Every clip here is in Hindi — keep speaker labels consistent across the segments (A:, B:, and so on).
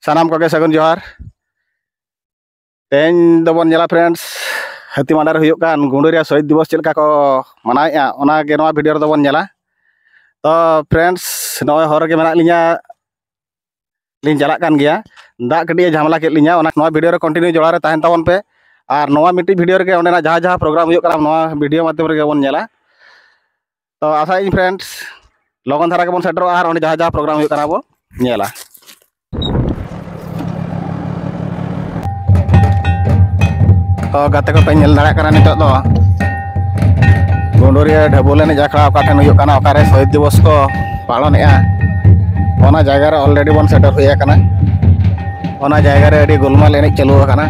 A: सानाम को सगुन जोहार तेन दबन नेला फ्रेंड्स हाथी मांडा रे हुयुक कान गुंडूरिया शहीद दिवस चलका को मनाएआ ओना गे नोआ वीडियो रे दबन नेला। तो फ्रेंड्स नोय हर के मेना लिया लिन चला कान गया दा कटी झामला के लिया ओना नोआ वीडियो रे कंटिन्यू जोड़ा रे ताहन ताबन पे और नोआ मिट्टी वीडियो रे ओंडेना जहां जहां प्रोग्राम हुयुक कान नोआ वीडियो माध्यम रे बन नेला। तो आशा इन फ्रेंड्स लगन धारा के बन सेटरो और ओंडे जहां जहां प्रोग्राम हुयुक कान बो नेला। तो गाते को पे नेल दाड़ा काना नितो दो गुंडूरिया ढबुल एनेज आखड़ा ओकाठेन हुयुक काना ओकारे शहीद दिवस को पालनेआ ओना जायगा रे ऑलरेडी बन सेटर हुया काना। ओना जायगा रे अडी गुलमाल एनेज चालू काना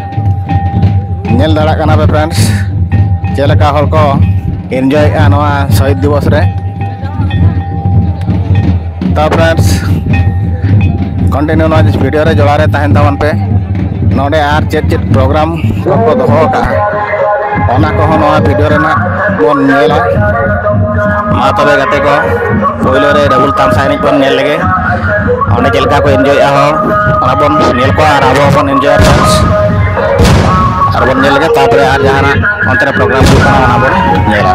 A: नेल दाड़ा काना पे फ्रेंड्स चेलका हर को एंजॉय आ नोआ शहीद दिवस रे। तो फ्रेंड्स कंटिन्यू नोआ वीडियो रे जोड़ा रे ताहन ताबन पे नोडे आर चेत प्रोग्राम को दोहो का ओना को नोआ वीडियो रे ना बन नेला। मा तबे गाते को पोइलो रे डबल ताम साइनिक बन नेल लेगे ओने चेलका को एंजॉय आ हो ओना बन नेल को आर आबो बन एंजॉय फ्रेंड्स और बन नेल लेगे तापरे आर जहाना अंतरे प्रोग्राम को ओना बन नेला।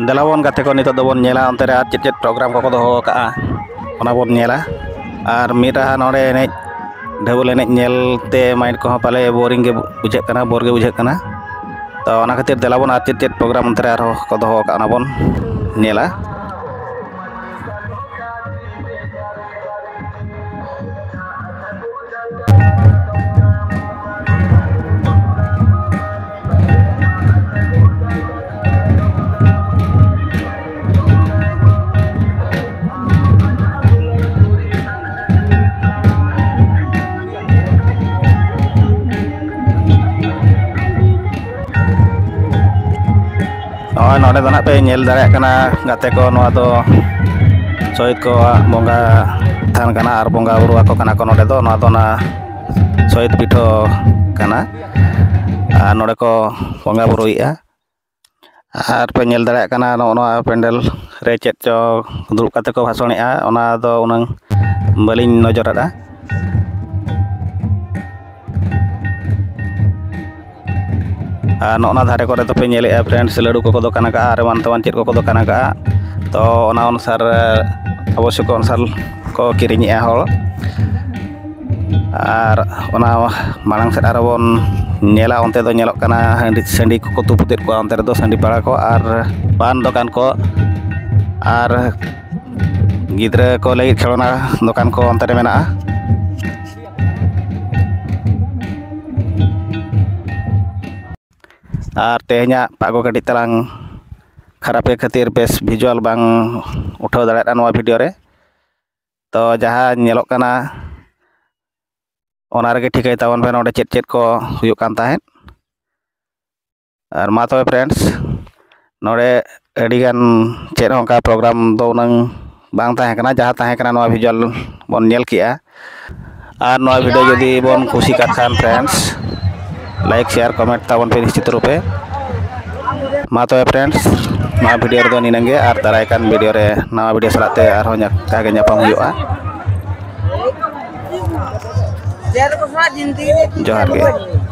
A: दलाबन गाते को नितो दबन नेला अंतरे आर चेत प्रोग्राम को दोहो का ओना बन नेला और मिरा नोडे एनेज ढबुल एनेज नेलते माइंड को पाले बोरिंग गे बुझे कना बोर गे बुझे कना। तो ओना खातिर दलाबन आर चेत प्रोग्राम अंतरे आर को दोहो का ओना बन नेला। नोडे दो ना पे नेल दाड़ा कना गाते को नोआ दो शहीद को बंगा थान कना और बंगा बुरु को कना को नोडे दो नोआ दो ना शहीद पीठो कना और नोडे को बंगा बुरुइया और पे नेल दाड़ा कना नोआ पेंडल रे चेत चो दुरुब काते को भाषणेआ ओना दो उनंग बलिन नजरदा। नोना धारे को पे नेले फ्रेंड्स लड़ू को दोकान का और मान तमान चेत को दोकान का। तो ओना अनुसार अवश्य को अनुसार को किरिñेआ हol और ओना मांग से आरो बन नेला ओनते दो नेलोक काना हांडी संडी को तुपुतेत को ओनते दो संडी पाड़ा को और पान दोकान को और गिद्रा को लगी खेलना दोकान को ओनते रे मेना। और तेहना पागो कटी तलांग खराबे खातिर बेस विजुअल बांग उठाव दाड़ा नोआ वीडियो रे। तो जहां नेलोक काना ओना रे ठिकाय तावन पे नोडे चेत चेत को हुयुक कान ताहेन और मा तबे फ्रेंड्स नोडे अडिगान चेत होंका प्रोग्राम दो नंग बांग ताहे कना जहां ताहे कना नोआ विजुअल बन नेल किया। और नोआ वीडियो यदि बन खुशी का खान फ्रेंड्स लाइक शेयर कमेंट ताबन पे निश्चित रूपे मा तो फ्रेंड्स नवा वीडियो रे निनंगे और दारायकान वीडियो रे नवा वीडियो सलाते आरो कागे ᱧᱟᱯᱟᱢ हुआ जोहार गे।